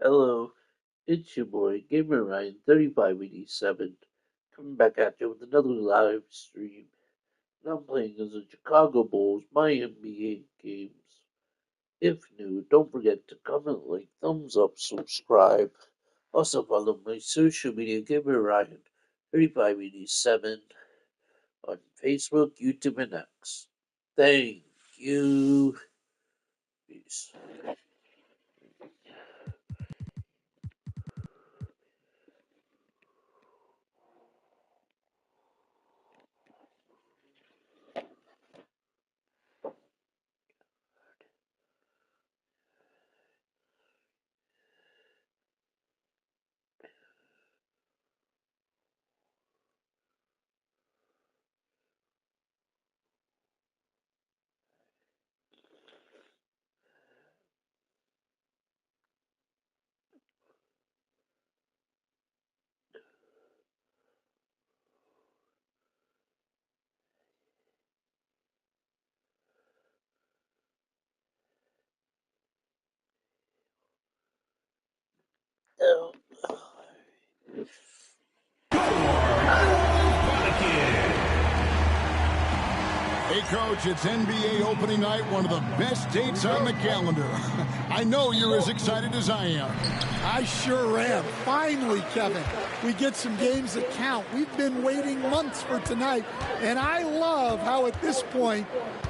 Hello, it's your boy Gamer Ryan 3587 coming back at you with another live stream. And I'm playing as the Chicago Bulls, my NBA games. If new, don't forget to comment, like, thumbs up, subscribe. Also follow my social media Gamer Ryan 3587 on Facebook, YouTube, and X. Thank you. Peace. Oh. Hey, Coach, it's NBA opening night, one of the best dates on the calendar. I know you're as excited as I am. I sure am. Finally, Kevin, we get some games that count. We've been waiting months for tonight, and I love how at this point,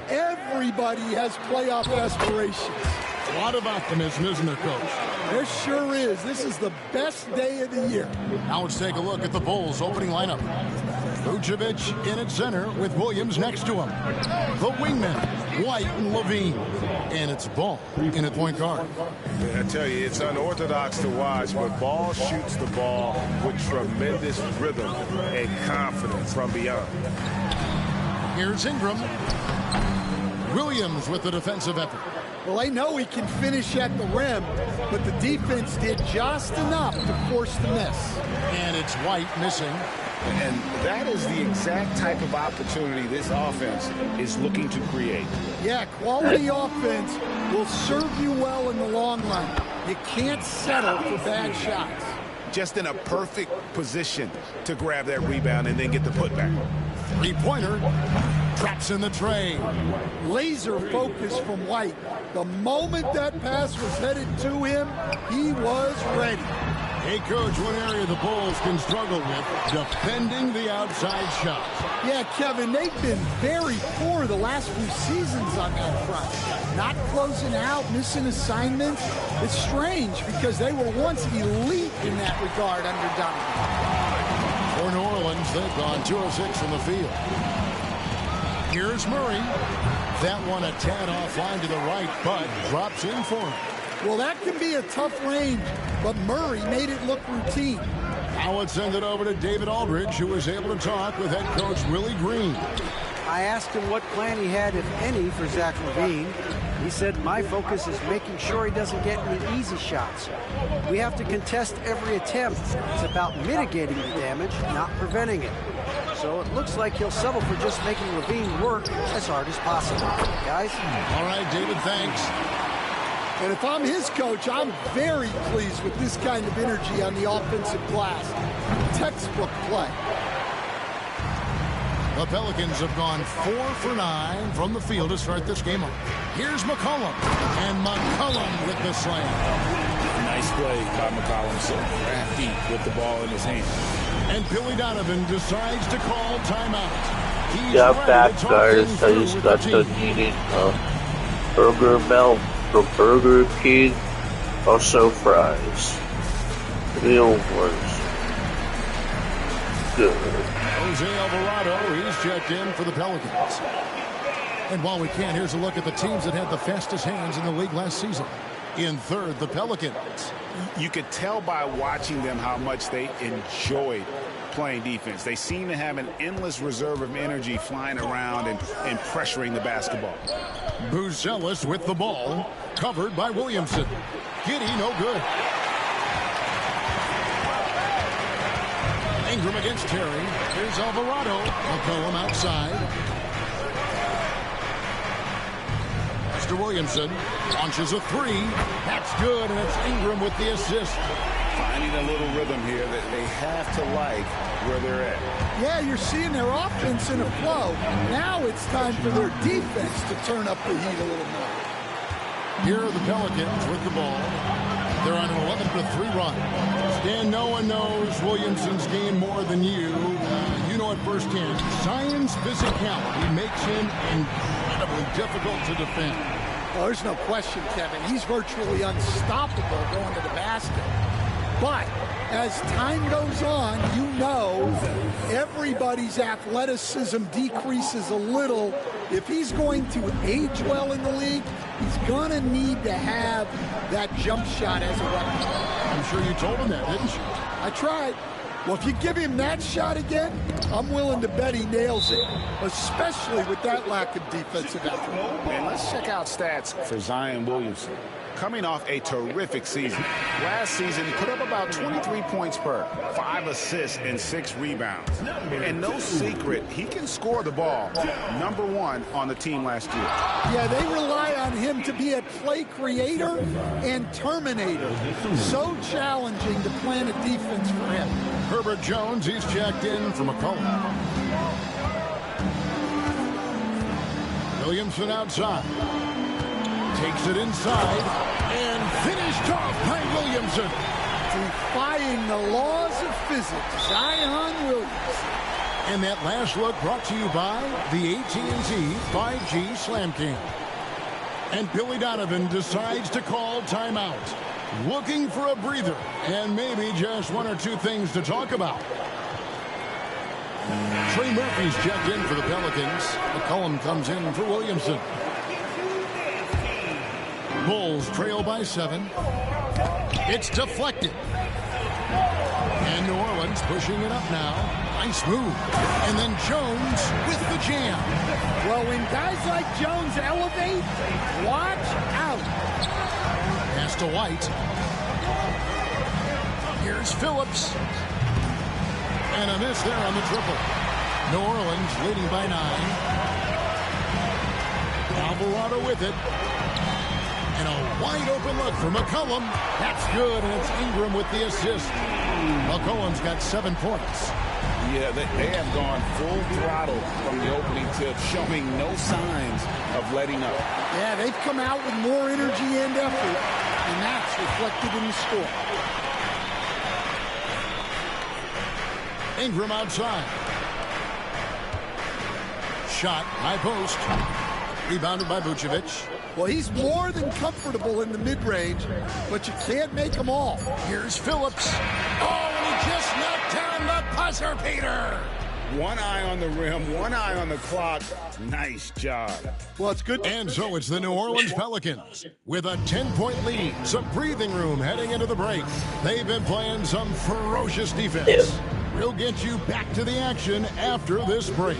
everybody has playoff aspirations. A lot of optimism, isn't there, Coach? There sure is. This is the best day of the year. Now let's take a look at the Bulls' opening lineup. Vucevic in at center with Williams next to him. The wingmen, White and Levine. And it's Ball in at point guard. I tell you, it's unorthodox to watch, but Ball shoots the ball with tremendous rhythm and confidence from beyond. Here's Ingram. Williams with the defensive effort. Well, they know he can finish at the rim, but the defense did just enough to force the miss. And it's White missing. And that is the exact type of opportunity this offense is looking to create. Yeah, quality offense will serve you well in the long run. You can't settle for bad shots. Just in a perfect position to grab that rebound and then get the putback. Three-pointer. Traps in the tray. Laser focus from White. The moment that pass was headed to him, he was ready. Hey, Coach, one area the Bulls can struggle with, defending the outside shots. Yeah, Kevin, they've been very poor the last few seasons on that front. Not closing out, missing assignments. It's strange because they were once elite in that regard under Donovan. For New Orleans, they've gone 2 of 6 from the field. Here's Murray. That one a tad offline to the right, but drops in for him. Well, that can be a tough range, but Murray made it look routine. Now let's send it over to David Aldridge, who was able to talk with head coach Willie Green. I asked him what plan he had, if any, for Zach LaVine. He said, my focus is making sure he doesn't get any easy shots. We have to contest every attempt. It's about mitigating the damage, not preventing it. So it looks like he'll settle for just making LaVine work as hard as possible. Guys? All right, David, thanks. And if I'm his coach, I'm very pleased with this kind of energy on the offensive glass. Textbook play. The Pelicans have gone 4 for 9 from the field to start this game off. Here's McCollum. And McCollum with the slam. Nice play by McCollum. So crafty with the ball in his hand. And Billy Donovan decides to call timeout. He's Yeah, ready back to talk guys. things I through just with got the done team. eating burger melt from Burger King, also fries. The meal was good. Jose Alvarado, he's checked in for the Pelicans. And while we can, here's a look at the teams that had the fastest hands in the league last season. In third, the Pelicans. You could tell by watching them how much they enjoyed playing defense. They seem to have an endless reserve of energy flying around and pressuring the basketball. Buzelis with the ball, covered by Williamson. Giddy, no good. Ingram against Terry. Here's Alvarado. McCollum outside. to Williamson. Launches a three. That's good, and it's Ingram with the assist. Finding a little rhythm here that they have to like where they're at. Yeah, you're seeing their offense in a flow. Now it's time for their defense to turn up the heat a little more. Here are the Pelicans with the ball. They're on an 11-3 run. Stan, no one knows Williamson's game more than you. You know it firsthand. Zion's physicality makes him incredibly difficult to defend. Well, there's no question, Kevin. He's virtually unstoppable going to the basket. But as time goes on, you know everybody's athleticism decreases a little. If he's going to age well in the league, he's going to need to have that jump shot as a weapon. I'm sure you told him that, didn't you? I tried. Well, if you give him that shot again, I'm willing to bet he nails it, especially with that lack of defensive effort. And let's check out stats for Zion Williamson. Coming off a terrific season. Last season, he put up about 23 points per, 5 assists, and 6 rebounds. And no secret, he can score the ball. #1 on the team last year. Yeah, they rely on him to be a play creator and terminator. So challenging to plan a defense for him. Herbert Jones, he's checked in for McCollum. Williamson outside. Takes it inside and finished off by Williamson. Defying the laws of physics, Zion Williamson. And that last look brought to you by the AT&T 5G Slam King. And Billy Donovan decides to call timeout. Looking for a breather and maybe just one or two things to talk about. Trey Murphy's checked in for the Pelicans. McCollum comes in for Williamson. Bulls trail by 7. It's deflected. And New Orleans pushing it up now. Nice move. And then Jones with the jam. Well, when guys like Jones elevate, watch out. Pass to White. Here's Phillips. And a miss there on the triple. New Orleans leading by 9. Alvarado with it. And a wide open look for McCollum. That's good, and it's Ingram with the assist. McCollum's got 7 points. Yeah, they have gone full throttle from the opening tip, showing no signs of letting up. Yeah, they've come out with more energy and effort, and that's reflected in the score. Ingram outside. Shot, high post. Rebounded by Vucevic. Well, he's more than comfortable in the mid-range, but you can't make them all. Here's Phillips. Oh, and he just knocked down the buzzer beater. One eye on the rim, one eye on the clock. Nice job. Well, it's good. And so it's the New Orleans Pelicans with a 10-point lead. Some breathing room heading into the break. They've been playing some ferocious defense. We'll get you back to the action after this break.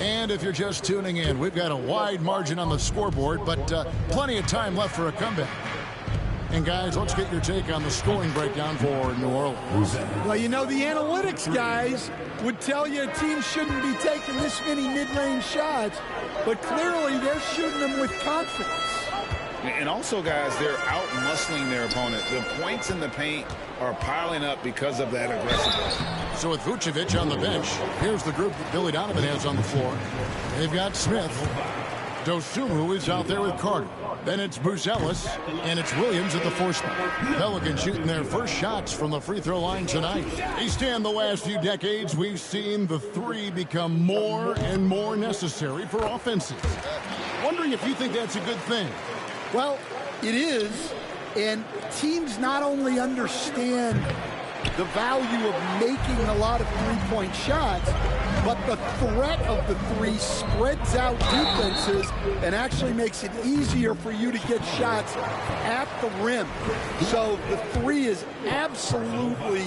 And if you're just tuning in, we've got a wide margin on the scoreboard, but plenty of time left for a comeback. And guys, let's get your take on the scoring breakdown for New Orleans. Well, you know, the analytics guys would tell you a team shouldn't be taking this many mid-range shots, but clearly they're shooting them with confidence. And also, guys, they're out-muscling their opponent. The points in the paint are piling up because of that aggressiveness. So with Vucevic on the bench, here's the group that Billy Donovan has on the floor. They've got Smith. Dosunmu is out there with Carter. Then it's Bruce Ellis, and it's Williams at the 4 spot. Pelicans shooting their first shots from the free throw line tonight. Stan, the last few decades, we've seen the 3 become more and more necessary for offenses. Wondering if you think that's a good thing. Well, it is, and teams not only understand the value of making a lot of three-point shots, but the threat of the 3 spreads out defenses and actually makes it easier for you to get shots at the rim. So the 3 is absolutely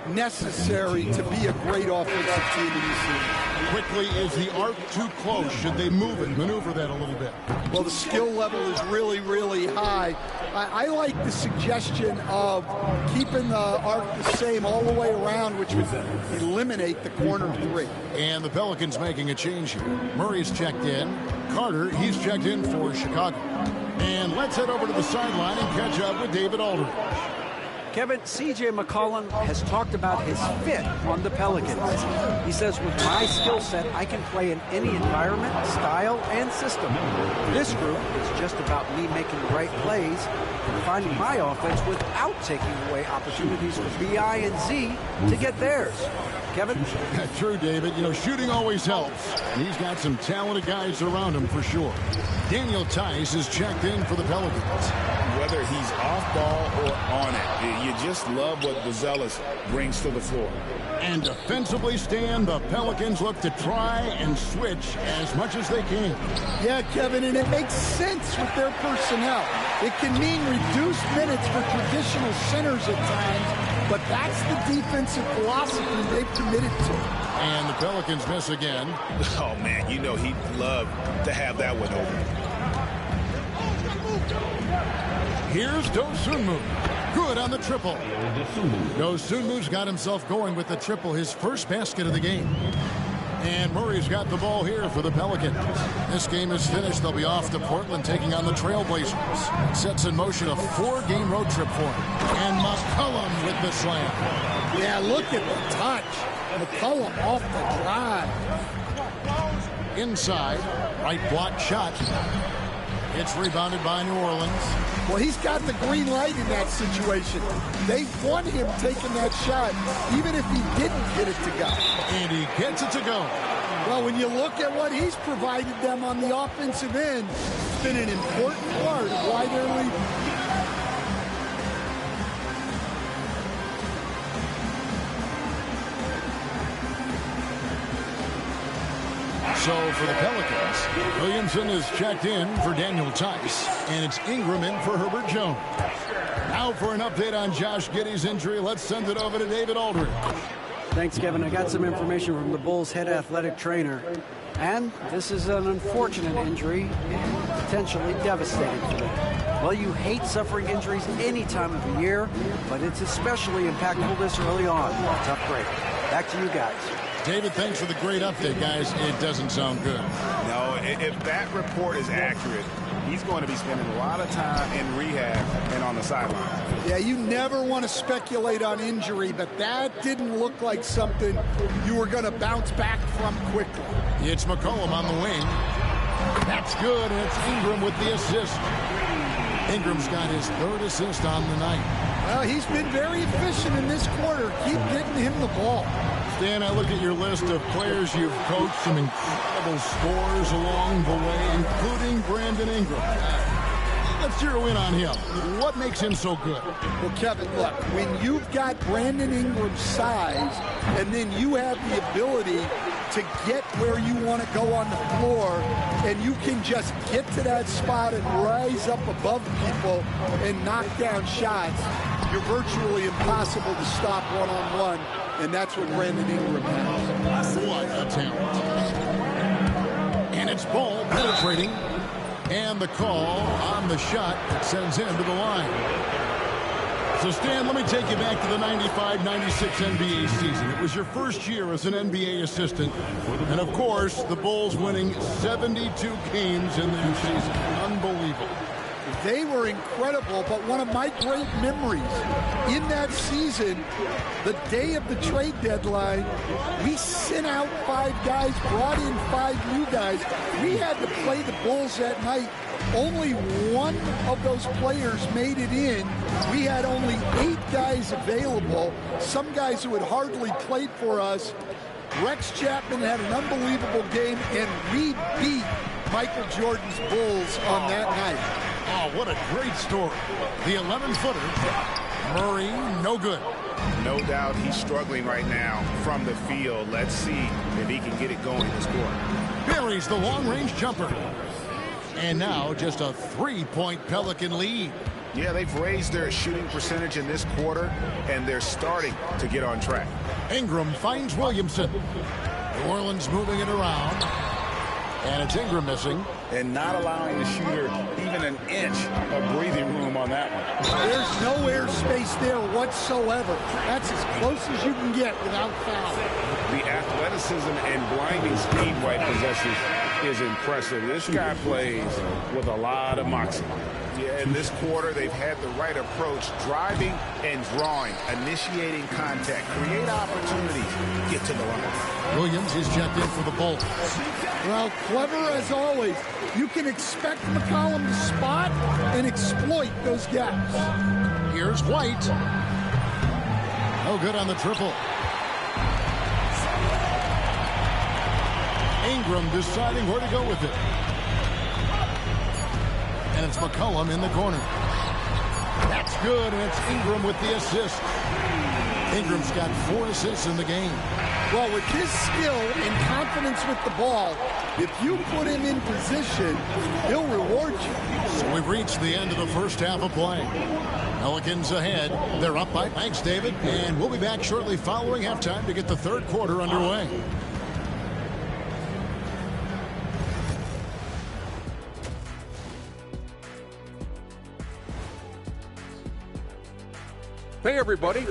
necessary to be a great offensive team in this league. Quickly, is the arc too close? Should they move it, maneuver that a little bit? Well, the skill level is really, really high. I like the suggestion of keeping the arc the same all the way around, which would eliminate the corner three. And the Pelicans making a change here. Murray's checked in. Carter, he's checked in for Chicago. And let's head over to the sideline and catch up with David Aldridge. Kevin, C.J. McCollum has talked about his fit on the Pelicans. He says, with my skill set, I can play in any environment, style, and system. This group is just about me making the right plays and finding my offense without taking away opportunities for B.I. and Z to get theirs. Kevin? True, David. You know, shooting always helps. And he's got some talented guys around him for sure. Daniel Theis is checked in for the Pelicans. Whether he's off ball or on it, you just love what Buzelis brings to the floor. And defensively, Stan, the Pelicans look to try and switch as much as they can. Yeah, Kevin, and it makes sense with their personnel. It can mean reduced minutes for traditional centers at times, but that's the defensive philosophy they've committed to. And the Pelicans miss again. Oh, man, you know he'd love to have that one over. Here's Dosunmu. Good on the triple. Dosunmu's got himself going with the triple, his first basket of the game. And Murray's got the ball here for the Pelicans. This game is finished. They'll be off to Portland taking on the Trailblazers. Sets in motion a 4-game road trip for him. And McCollum with the slam. Yeah, look at the touch. McCollum off the drive. Inside, right block shot. It's rebounded by New Orleans. Well, he's got the green light in that situation. They want him taking that shot, even if he didn't get it to go. And he gets it to go. Well, when you look at what he's provided them on the offensive end, it's been an important part of why they're leading. So for the Pelicans, Williamson is checked in for Daniel Theis, and it's Ingram in for Herbert Jones. Now for an update on Josh Giddey's injury, let's send it over to David Aldridge. Thanks, Kevin. I got some information from the Bulls' head athletic trainer. And this is an unfortunate injury and potentially devastating for them. Well, you hate suffering injuries any time of the year, but it's especially impactful this early on. Tough break. Back to you guys. David, thanks for the great update, guys. It doesn't sound good. No, if that report is accurate, he's going to be spending a lot of time in rehab and on the sideline. Yeah, you never want to speculate on injury, but that didn't look like something you were going to bounce back from quickly. It's McCollum on the wing. That's good, and it's Ingram with the assist. Ingram's got his third assist on the night. Well, he's been very efficient in this quarter. Keep getting him the ball. Stan, I look at your list of players you've coached, some incredible scores along the way, including Brandon Ingram. Let's zero in on him. What makes him so good? Well, Kevin, look, when you've got Brandon Ingram's size, and then you have the ability to get where you want to go on the floor, and you can just get to that spot and rise up above people and knock down shots, you're virtually impossible to stop one-on-one, and that's what Brandon Ingram has. What a talent. And it's ball penetrating, and the call on the shot that sends him to the line. So, Stan, let me take you back to the 95-96 NBA season. It was your first year as an NBA assistant. And, of course, the Bulls winning 72 games in their season. Unbelievable. They were incredible, but one of my great memories in that season, the day of the trade deadline, we sent out 5 guys, brought in 5 new guys. We had to play the Bulls that night. Only one of those players made it in. We had only 8 guys available, some guys who had hardly played for us. Rex Chapman had an unbelievable game, and we beat Michael Jordan's Bulls on that night. Oh, what a great story. The 11-footer, Murray, no good. No doubt he's struggling right now from the field. Let's see if he can get it going this quarter. Buries the long-range jumper. And now just a 3-point Pelican lead. Yeah, they've raised their shooting percentage in this quarter, and they're starting to get on track. Ingram finds Williamson. New Orleans moving it around. And it's Ingram missing. and not allowing the shooter even an inch of breathing room on that one. There's no air space there whatsoever. That's as close as you can get without foul. The athleticism and blinding speed White possesses is impressive. This guy plays with a lot of moxie. Yeah, in this quarter, they've had the right approach, driving and drawing, initiating contact, create opportunities, get to the line. Williams is checked in for the Bulls. Well, clever as always. You can expect McCollum to spot and exploit those gaps. Here's White. No good on the triple. Ingram deciding where to go with it. And it's McCollum in the corner. That's good, and it's Ingram with the assist. Ingram's got 4 assists in the game. Well, with his skill and confidence with the ball, if you put him in position, he'll reward you. So we've reached the end of the first half of play. Pelicans ahead. They're up by. Thanks, David. And we'll be back shortly following halftime to get the third quarter underway. Hey, everybody.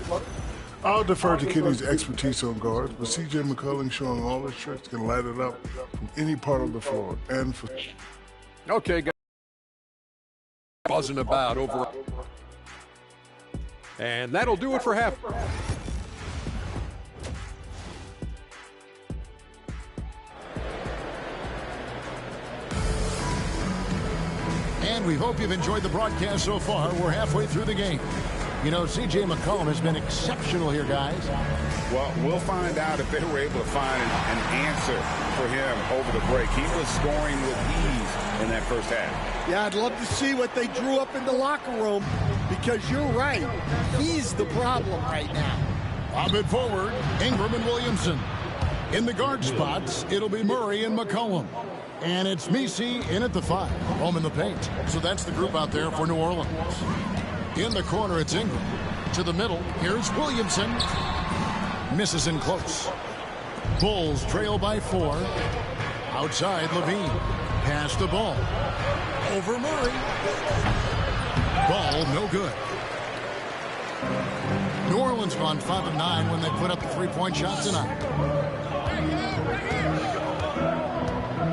I'll defer to Kenny's expertise on guards, but C.J. McCollum showing all his tricks can light it up from any part of the floor. And for Okay, guys. Buzzing about over. And that'll do it for half. And we hope you've enjoyed the broadcast so far. We're halfway through the game. You know, C.J. McCollum has been exceptional here, guys. Well, we'll find out if they were able to find an answer for him over the break. He was scoring with ease in that first half. Yeah, I'd love to see what they drew up in the locker room, because you're right. He's the problem right now. Lob it forward, Ingram and Williamson. In the guard spots, it'll be Murray and McCollum. And it's Messi in at the 5, home in the paint. So that's the group out there for New Orleans. In the corner, it's Ingram. To the middle, here's Williamson. Misses in close. Bulls trail by 4. Outside, Levine. Pass the ball. Over Murray. Ball no good. New Orleans gone 5 of 9 when they put up the 3-point shot tonight.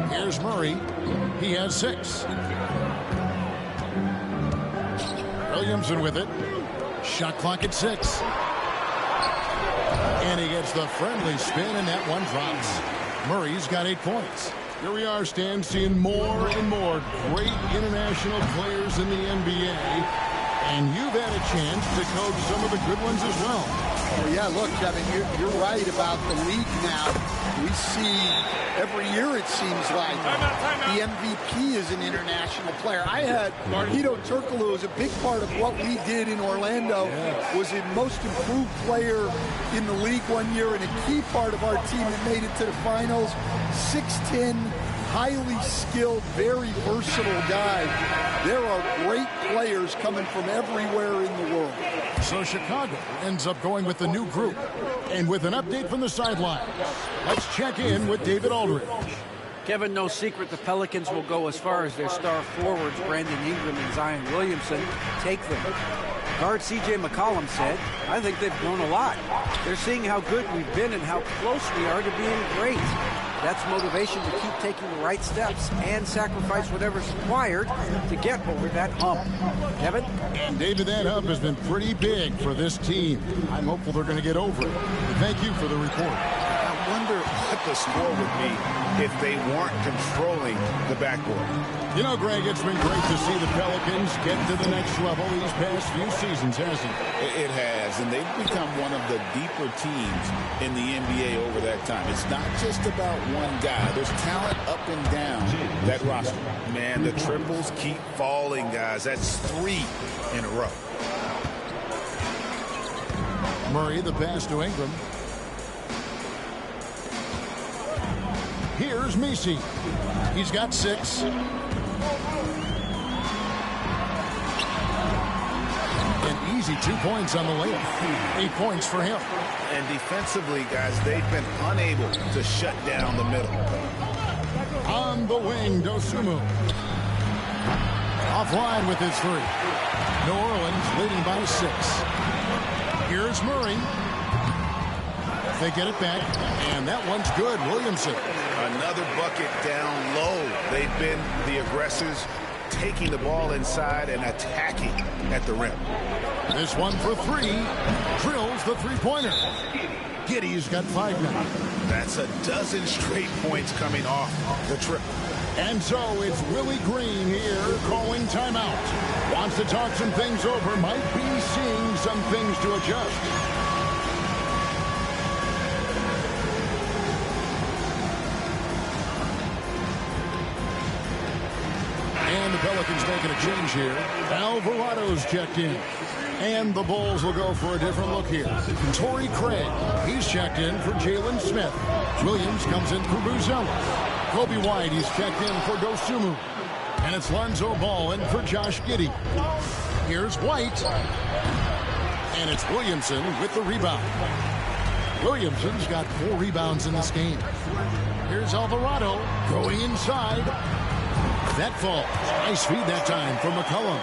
Here's Murray. He has 6. Williamson with it. Shot clock at 6. And he gets the friendly spin, and that one drops. Murray's got 8 points. Here we are, Stan, seeing more and more great international players in the NBA. And you've had a chance to coach some of the good ones as well. Well, yeah, look, Kevin, you're right about the league now. We see every year, it seems like, the MVP is an international player. I had Hedo Turkoglu as a big part of what we did in Orlando. Was a most improved player in the league one year and a key part of our team that made it to the finals. 6'10", highly skilled, very versatile guy. There are great players coming from everywhere in the world. So Chicago ends up going with the new group. And with an update from the sidelines, let's check in with David Aldridge. Kevin, no secret the Pelicans will go as far as their star forwards, Brandon Ingram and Zion Williamson, take them. Guard C.J. McCollum said, I think they've grown a lot. They're seeing how good we've been and how close we are to being great. That's motivation to keep taking the right steps and sacrifice whatever's required to get over that hump. Kevin? And David, that hump has been pretty big for this team. I'm hopeful they're going to get over it. Thank you for the report. I wonder what the score would be if they weren't controlling the backboard. You know, Greg, it's been great to see the Pelicans get to the next level these past few seasons, hasn't it? It has, and they've become one of the deeper teams in the NBA over that time. It's not just about one guy. There's talent up and down that roster. Man, the triples keep falling, guys. That's 3 in a row. Murray, the pass to Ingram. Here's Messi. He's got 6. An easy 2 points on the layup. 8 points for him. And defensively, guys, they've been unable to shut down the middle. On the wing, Dosunmu. Offline with his three. New Orleans leading by 6. Here's Murray. They get it back, and that one's good. Williamson. Another bucket down low. They've been the aggressors, taking the ball inside and attacking at the rim. This one for 3. Drills the three-pointer. Giddey's got 5 now. That's a dozen straight points coming off the triple. And so it's Willie Green here calling timeout. Wants to talk some things over. Might be seeing some things to adjust. And the Pelicans making a change here. Alvarado's checked in. And the Bulls will go for a different look here. Torrey Craig, he's checked in for Jalen Smith. Williams comes in for Buzelis. Kobe White, he's checked in for Dosunmu. And it's Lonzo Ball in for Josh Giddey. Here's White. And it's Williamson with the rebound. Williamson's got 4 rebounds in this game. Here's Alvarado going inside. That falls. Nice feed that time from McCollum.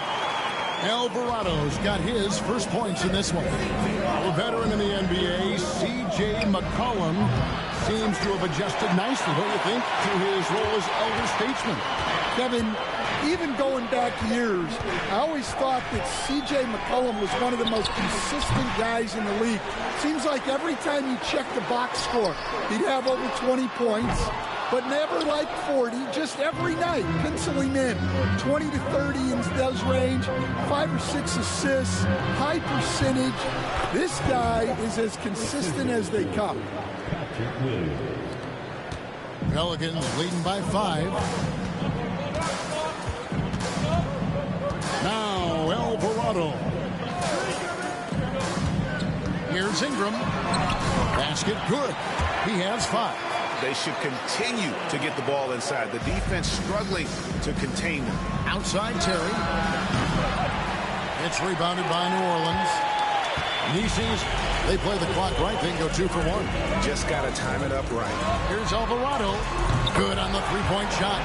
Alvarado's got his first points in this one. A veteran in the NBA, C.J. McCollum, seems to have adjusted nicely, don't you think, to his role as elder statesman. Kevin, even going back years, I always thought that C.J. McCollum was one of the most consistent guys in the league. Seems like every time you check the box score, he'd have over 20 points. But never like 40, just every night, pencil him in. 20 to 30 in those range, 5 or 6 assists, high percentage. This guy is as consistent as they come. Pelicans leading by 5. Now Alvarado. Here's Ingram. Basket good. He has 5. They should continue to get the ball inside. The defense struggling to contain them. Outside Terry. It's rebounded by New Orleans. Nieces, they play the clock right. They can go 2 for 1. Just got to time it up right. Here's Alvarado. Good on the three-point shot.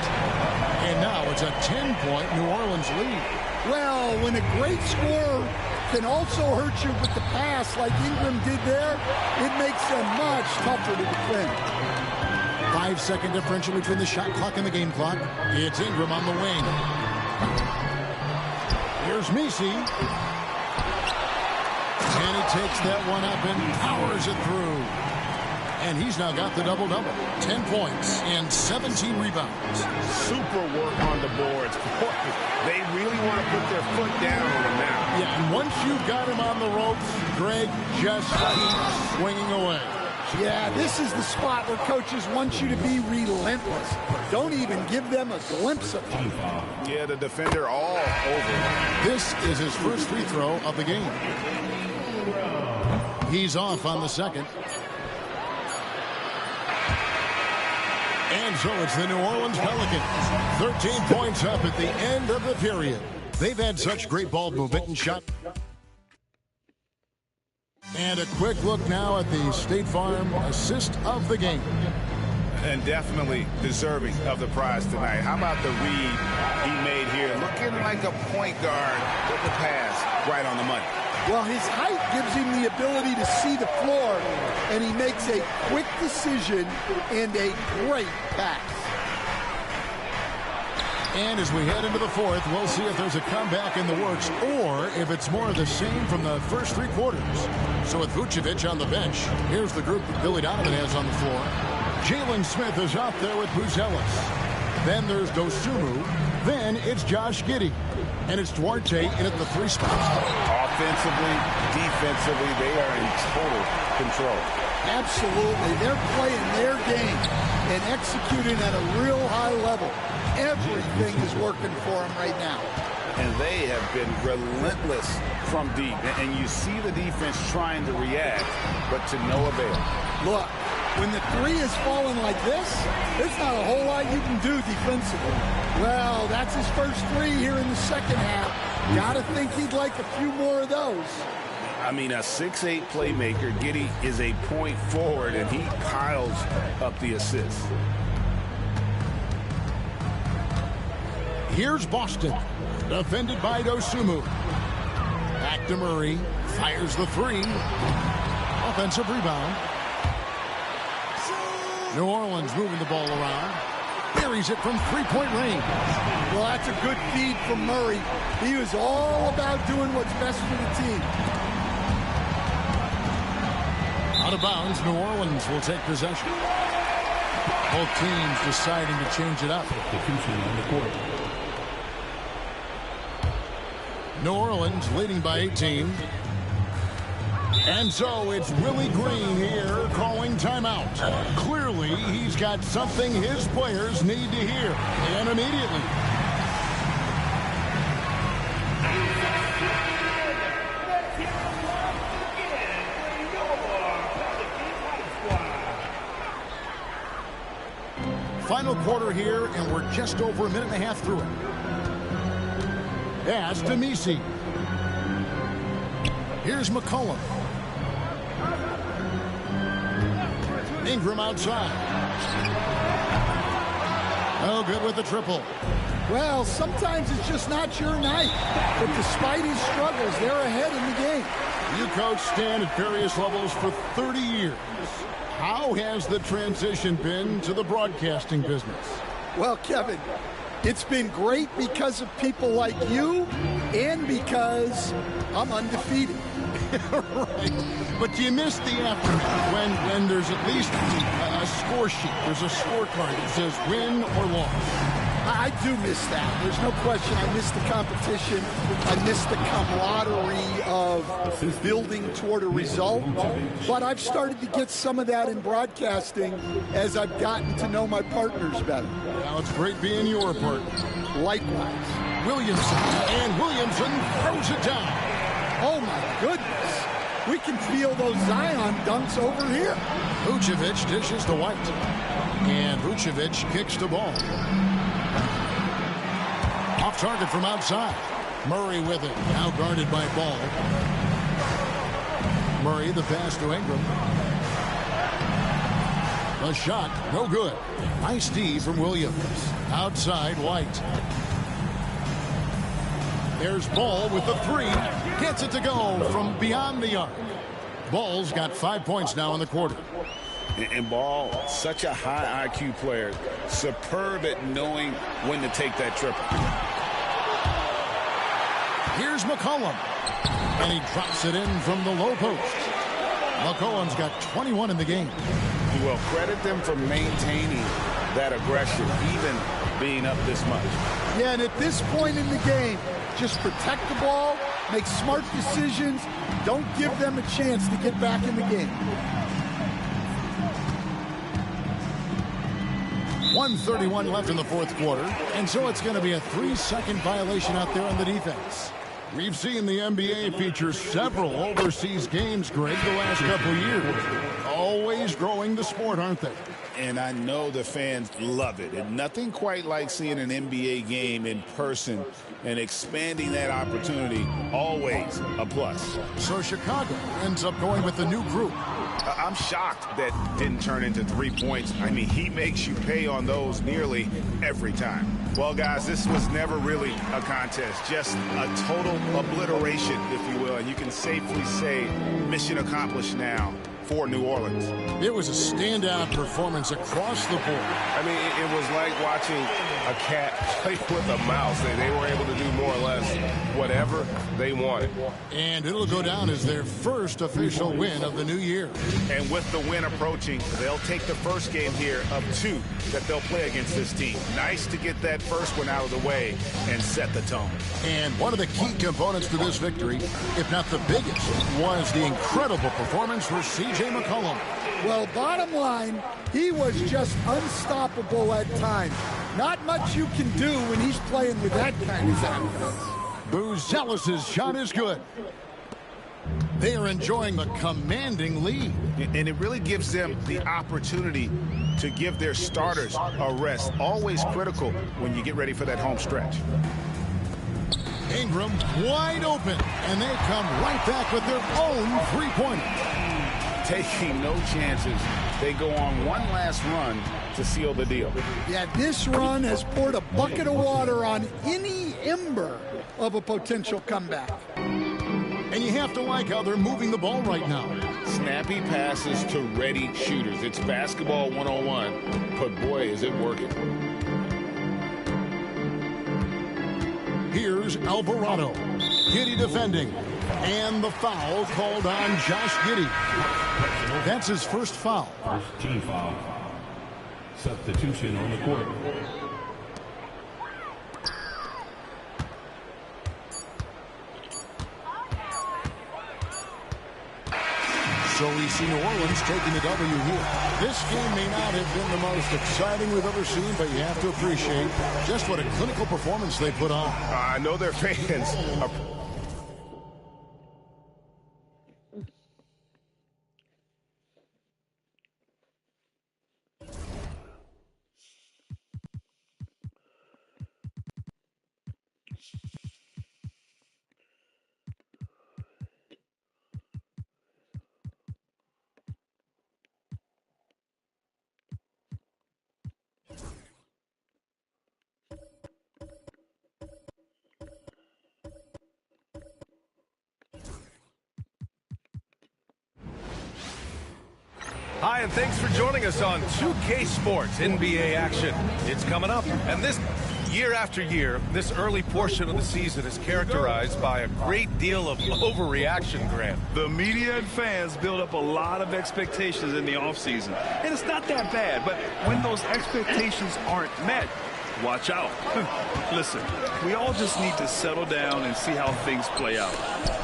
And now it's a 10-point New Orleans lead. Well, when a great scorer can also hurt you with the pass like Ingram did there, it makes them much tougher to defend. 5-second differential between the shot clock and the game clock. It's Ingram on the wing. Here's Messi. And he takes that one up and powers it through. And he's now got the double-double. 10 points and 17 rebounds. Super work on the boards. Boy, they really want to put their foot down on him now. Yeah, and once you've got him on the ropes, Greg just keeps swinging away. Yeah, this is the spot where coaches want you to be relentless. Don't even give them a glimpse of you. Yeah, the defender all over. This is his first free throw of the game. He's off on the second. And so it's the New Orleans Pelicans. 13 points up at the end of the period. They've had such great ball movement and shot. And a quick look now at the State Farm assist of the game. And definitely deserving of the prize tonight. How about the read he made here? Looking like a point guard with the pass right on the money. Well, his height gives him the ability to see the floor, and he makes a quick decision and a great pass. And as we head into the fourth, we'll see if there's a comeback in the works or if it's more of the same from the first 3 quarters. So with Vucevic on the bench, here's the group that Billy Donovan has on the floor. Jalen Smith is out there with Buzelis. Then there's Dosunmu. Then it's Josh Giddey. And it's Duarte in at the 3 spot. Offensively, defensively, they are in total control. Absolutely. They're playing their game and executing at a real high level. Everything is working for them right now. And they have been relentless from deep. And you see the defense trying to react, but to no avail. Look, when the 3 is falling like this, there's not a whole lot you can do defensively. Well, that's his first 3 here in the second half. Gotta think he'd like a few more of those. I mean, a 6'8" playmaker. Giddey is a point forward, and he piles up the assists. Here's Boston, defended by Dosunmu. Back to Murray, fires the three. Offensive rebound. New Orleans moving the ball around. Buries it from three-point range. Well, that's a good feed from Murray. He was all about doing what's best for the team. Out of bounds, New Orleans will take possession. Both teams deciding to change it up. New Orleans leading by 18. And so it's Willie Green here calling timeout. Clearly, he's got something his players need to hear, and immediately. Final quarter here, and we're just over a minute and a half through it. Pass to Messi. Here's McCollum. Ingram outside. Oh, good with the triple. Well, sometimes it's just not your night. But despite his struggles, they're ahead in the game. You coach Stan at various levels for 30 years. How has the transition been to the broadcasting business? Well, Kevin, it's been great because of people like you and because I'm undefeated. Right. But you miss the aftermath when there's at least a score sheet. There's a scorecard that says win or loss. I do miss that. There's no question. I miss the competition. I miss the camaraderie of building toward a result. But I've started to get some of that in broadcasting as I've gotten to know my partners better. Now it's great being your partner. Likewise. Williamson. And Williamson throws it down. Oh, my goodness. We can feel those Zion dunks over here. Vucevic dishes to White. And Vucevic kicks the ball. Off target from outside. Murray with it. Now guarded by Ball. Murray the pass to Ingram. The shot, no good. Nice D from Williams. Outside White. There's Ball with the three. Gets it to go from beyond the arc. Ball's got 5 points now in the quarter. And Ball, such a high IQ player. Superb at knowing when to take that triple. Here's McCollum. And he drops it in from the low post. McCollum's got 21 in the game. Well, credit them for maintaining that aggression, even being up this much. Yeah, and at this point in the game, just protect the ball, make smart decisions, don't give them a chance to get back in the game. 1:31 left in the fourth quarter, and so it's going to be a 3-second violation out there on the defense. We've seen the NBA feature several overseas games, Greg, the last couple of years. Always growing the sport, aren't they? And I know the fans love it. And nothing quite like seeing an NBA game in person and expanding that opportunity, always a plus. So Chicago ends up going with the new group. I'm shocked that didn't turn into 3 points. I mean, he makes you pay on those nearly every time. Well, guys, this was never really a contest, just a total obliteration, if you will. And you can safely say mission accomplished now for New Orleans. It was a standout performance across the board. I mean, it was like watching a cat play with a mouse. They were able to do more or less whatever they wanted. And it'll go down as their first official win of the new year. And with the win approaching, they'll take the first game here of 2 that they'll play against this team. Nice to get that first one out of the way and set the tone. And one of the key components to this victory, if not the biggest, was the incredible performance for C.J. McCollum. Well, bottom line, he was just unstoppable at times. Not much you can do when he's playing with that kind of confidence. Buzelis' shot is good. They are enjoying the commanding lead. And it really gives them the opportunity to give their starters a rest. Always critical when you get ready for that home stretch. Ingram wide open, and they come right back with their own three-pointer. Taking no chances They go on one last run to seal the deal. Yeah, this run has poured a bucket of water on any ember of a potential comeback. And you have to like how they're moving the ball right now. Snappy passes to ready shooters. It's basketball 101, but boy, is it working. Here's Alvarado. Giddey defending. And the foul called on Josh Giddey. That's his first foul. First team foul. Substitution on the court. So we see New Orleans taking the W here. This game may not have been the most exciting we've ever seen, but you have to appreciate just what a clinical performance they put on. I know their fans are... Hi, and thanks for joining us on 2K Sports NBA action. It's coming up, and this year after year, this early portion of the season is characterized by a great deal of overreaction, Grant. The media and fans build up a lot of expectations in the offseason, and it's not that bad, but when those expectations aren't met, watch out. Listen, we all just need to settle down and see how things play out.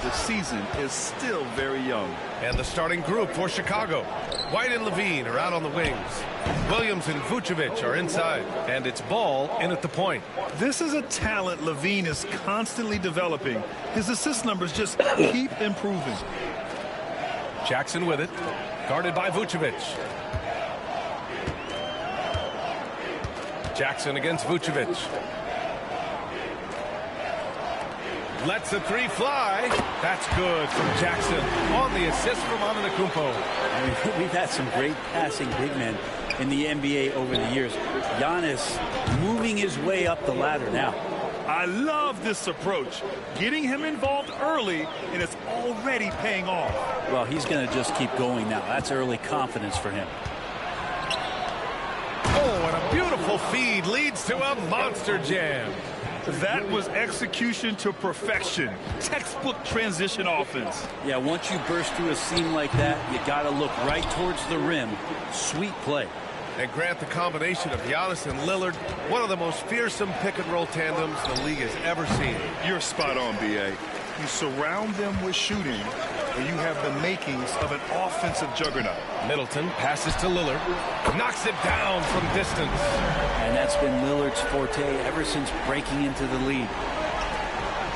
The season is still very young. And the starting group for Chicago. White and Levine are out on the wings. Williams and Vucevic are inside. And it's Ball in at the point. This is a talent Levine is constantly developing. His assist numbers just keep improving. Jackson with it. Guarded by Vucevic. Jackson against Vucevic. Lets the three fly. That's good from Jackson on the assist from Antetokounmpo. I mean, we've had some great passing big men in the NBA over the years. Giannis moving his way up the ladder now. I love this approach. Getting him involved early, and it's already paying off. Well, he's going to just keep going now. That's early confidence for him. Oh, and a beautiful feed leads to a monster jam. That was execution to perfection. Textbook transition offense. Yeah, once you burst through a seam like that, you got to look right towards the rim. Sweet play. And Grant, the combination of Giannis and Lillard, one of the most fearsome pick-and-roll tandems the league has ever seen. You're spot on, B.A. You surround them with shooting, and you have the makings of an offensive juggernaut. Middleton passes to Lillard, knocks it down from distance. And that's been Lillard's forte ever since breaking into the lead.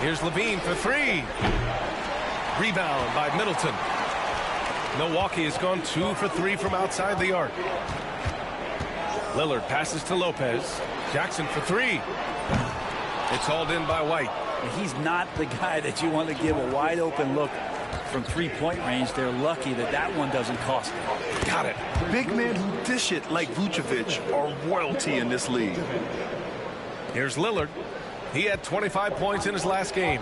Here's Levine for three. Rebound by Middleton. Milwaukee has gone 2 for 3 from outside the arc. Lillard passes to Lopez. Jackson for three. It's hauled in by White. He's not the guy that you want to give a wide open look from three-point range. They're lucky that that one doesn't cost them. Got it. Big men who dish it like Vucevic are royalty in this league. Here's Lillard. He had 25 points in his last game.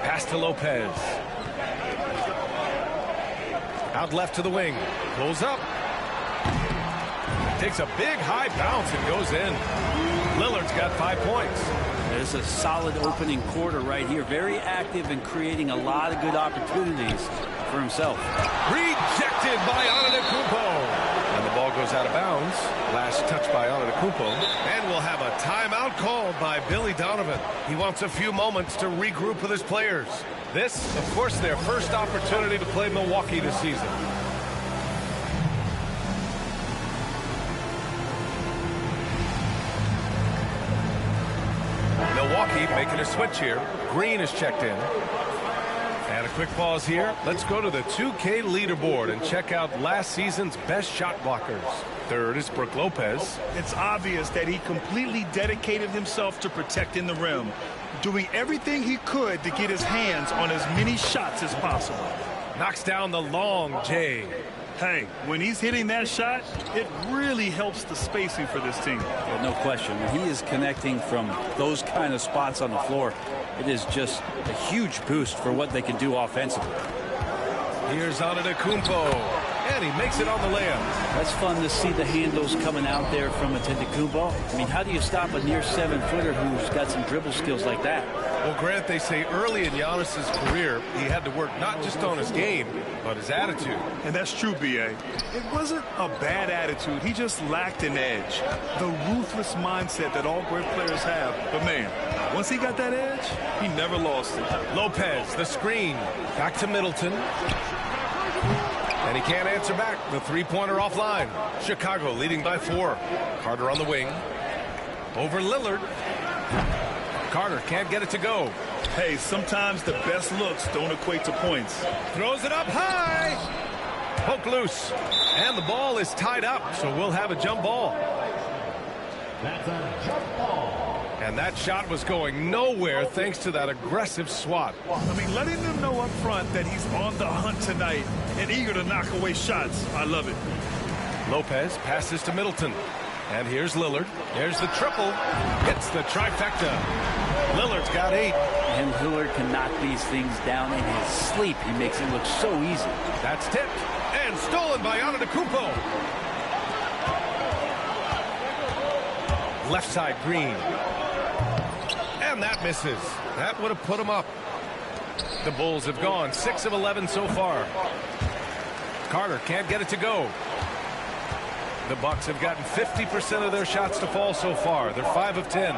Pass to Lopez. Out left to the wing. Pulls up. Takes a big high bounce and goes in. Lillard's got 5 points. There's a solid opening quarter right here. Very active and creating a lot of good opportunities for himself. Rejected by Antetokounmpo. And the ball goes out of bounds. Last touch by Antetokounmpo. And we'll have a timeout called by Billy Donovan. He wants a few moments to regroup with his players. This, of course, their first opportunity to play Milwaukee this season. Milwaukee making a switch here. Green is checked in. And a quick pause here. Let's go to the 2K leaderboard and check out last season's best shot blockers. Third is Brook Lopez. It's obvious that he completely dedicated himself to protecting the rim, doing everything he could to get his hands on as many shots as possible. Knocks down the long J. Hey, when he's hitting that shot, it really helps the spacing for this team. Well, no question. When he is connecting from those kind of spots on the floor, it is just a huge boost for what they can do offensively. Here's Antetokounmpo, and he makes it on the layup. That's fun to see the handles coming out there from Antetokounmpo. I mean, how do you stop a near 7-footer who's got some dribble skills like that? Well, Grant, they say early in Giannis's career, he had to work not just on his game, but his attitude. And that's true, B.A. It wasn't a bad attitude. He just lacked an edge. The ruthless mindset that all great players have. But, man, once he got that edge, he never lost it. Lopez, the screen. Back to Middleton. And he can't answer back. The three-pointer offline. Chicago leading by 4. Carter on the wing. Over Lillard. Carter can't get it to go. Hey, sometimes the best looks don't equate to points. Throws it up high. Poke loose. And the ball is tied up, so we'll have a jump ball. That's a jump ball. And that shot was going nowhere thanks to that aggressive swat. I mean, letting them know up front that he's on the hunt tonight and eager to knock away shots. I love it. Lopez passes to Middleton. And here's Lillard. There's the triple. Hits the trifecta. Lillard's got 8. And Lillard can knock these things down in his sleep. He makes it look so easy. That's tipped. And stolen by Antetokounmpo. Left side, Green. And that misses. That would have put him up. The Bulls have gone 6 of 11 so far. Carter can't get it to go. The Bucks have gotten 50% of their shots to fall so far. They're 5 of 10.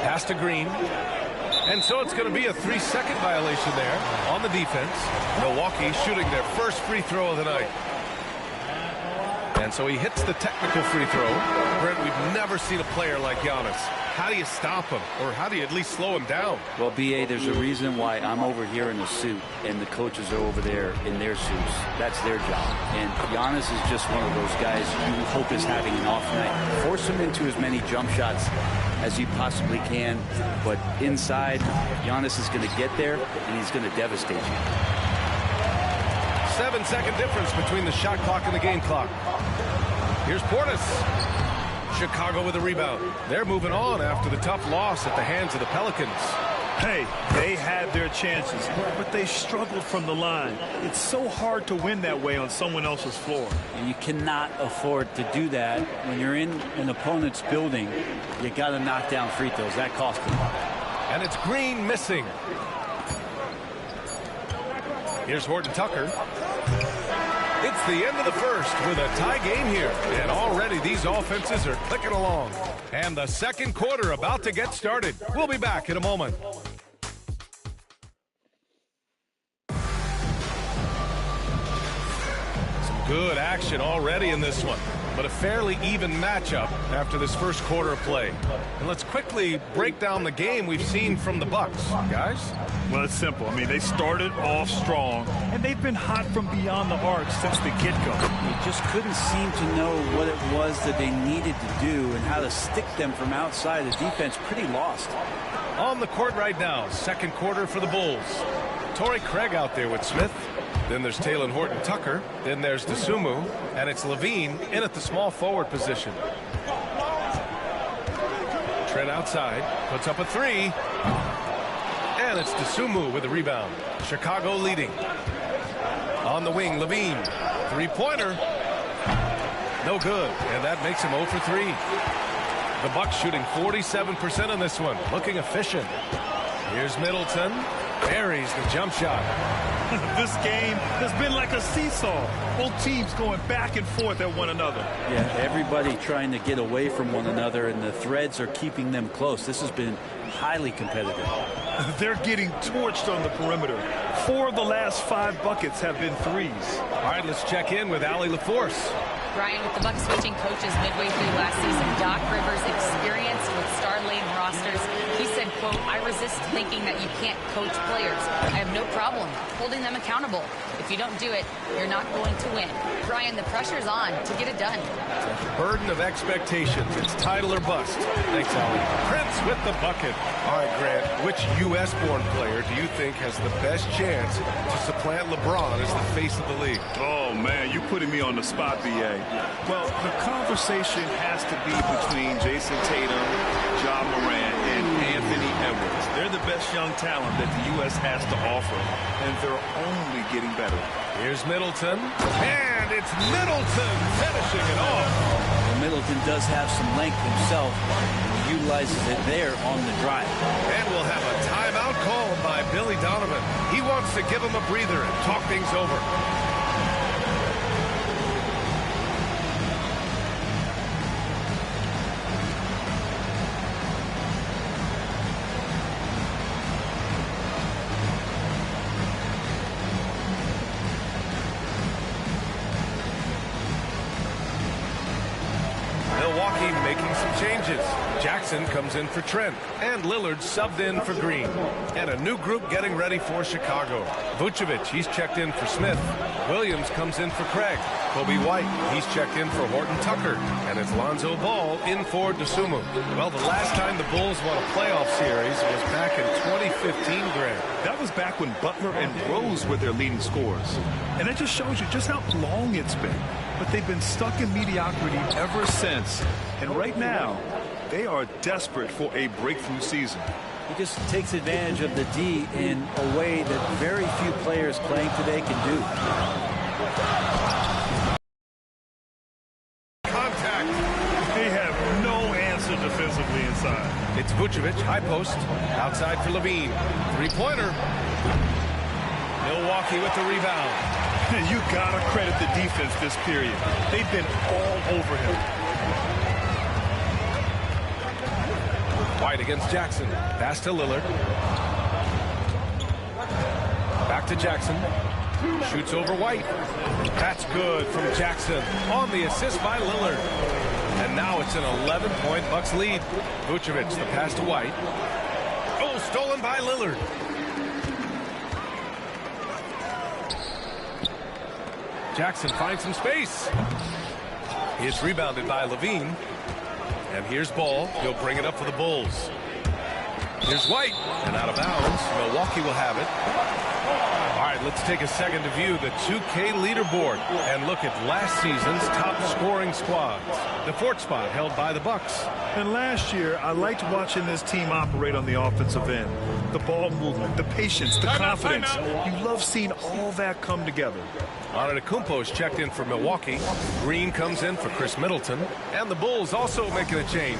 Pass to Green. And so it's going to be a 3-second violation there on the defense. Milwaukee shooting their first free throw of the night. And so he hits the technical free throw. Brent, we've never seen a player like Giannis. How do you stop him? Or how do you at least slow him down? Well, B.A., there's a reason why I'm over here in a suit and the coaches are over there in their suits. That's their job. And Giannis is just one of those guys you hope is having an off night. Force him into as many jump shots as you possibly can. But inside, Giannis is going to get there and he's going to devastate you. 7-second difference between the shot clock and the game clock. Here's Portis. Chicago with a rebound. They're moving on after the tough loss at the hands of the Pelicans. Hey, they had their chances, but they struggled from the line. It's so hard to win that way on someone else's floor. And you cannot afford to do that when you're in an opponent's building. You got to knock down free throws. That cost them. And it's Green missing. Here's Horton Tucker. It's the end of the first with a tie game here. And already these offenses are clicking along. And the second quarter about to get started. We'll be back in a moment. Some good action already in this one. But a fairly even matchup after this first quarter of play. And let's quickly break down the game we've seen from the Bucks. Guys? Well, it's simple. I mean, they started off strong, and they've been hot from beyond the arc since the get-go. They just couldn't seem to know what it was that they needed to do and how to stick them from outside. The defense pretty lost. On the court right now, second quarter for the Bulls. Torrey Craig out there with Smith. Then there's Talen Horton-Tucker. Then there's Dosunmu. And it's Levine in at the small forward position. Trent outside. Puts up a 3. And it's Dosunmu with the rebound. Chicago leading. On the wing, Levine. Three-pointer. No good. And that makes him 0 for 3. The Bucks shooting 47% on this one. Looking efficient. Here's Middleton. Buries the jump shot. This game has been like a seesaw. Both teams going back and forth at one another. Yeah, everybody trying to get away from one another, and the threads are keeping them close. This has been highly competitive. They're getting torched on the perimeter. 4 of the last 5 buckets have been threes. All right, let's check in with Allie LaForce. Brian, with the Bucks switching coaches midway through last season, Doc Rivers' experience with star-laden rosters, he said, quote, "I resist thinking that you can't coach players. I have no problem holding them accountable. If If you don't do it, you're not going to win. Brian, the pressure's on to get it done. Burden of expectations. It's title or bust. Thanks, Ollie. Prince with the bucket. All right, Grant, which U.S.-born player do you think has the best chance to supplant LeBron as the face of the league? Oh, man, you're putting me on the spot, B.A. Well, the conversation has to be between Jason Tatum, Ja Morant, and Anthony Edwards. They're the best young talent that the U.S. has to offer, and they're only getting better. Here's Middleton, and it's Middleton finishing it off. Well, Middleton does have some length himself, and he utilizes it there on the drive. And we'll have a timeout called by Billy Donovan. He wants to give him a breather and talk things over. Milwaukee making some changes. Jackson comes in for Trent, and Lillard subbed in for Green. And a new group getting ready for Chicago. Vucevic, he's checked in for Smith. Williams comes in for Craig. Kobe White, he's checked in for Horton Tucker. And it's Lonzo Ball in for Dosunmu. Well, the last time the Bulls won a playoff series was back in 2015, Grant. That was back when Butler and Rose were their leading scorers. And that just shows you just how long it's been. But they've been stuck in mediocrity ever since. And right now, they are desperate for a breakthrough season. He just takes advantage of the D in a way that very few players playing today can do. Contact. They have no answer defensively inside. It's Vucevic, high post, outside for Levine. Three-pointer. Milwaukee with the rebound. You gotta credit the defense this period. They've been all over him. White against Jackson. Pass to Lillard. Back to Jackson. Shoots over White. That's good from Jackson on the assist by Lillard. And now it's an 11-point Bucks lead. Vucevic, the pass to White. Oh, stolen by Lillard. Jackson finds some space. It's rebounded by Levine. And here's Ball. He'll bring it up for the Bulls. Here's White. And out of bounds. Milwaukee will have it. All right, let's take a second to view the 2K leaderboard and look at last season's top scoring squads. The fourth spot held by the Bucks. And last year, I liked watching this team operate on the offensive end. The ball movement, the patience, the confidence. You love seeing all that come together. Antetokounmpo's checked in for Milwaukee. Green comes in for Chris Middleton. And the Bulls also making a change.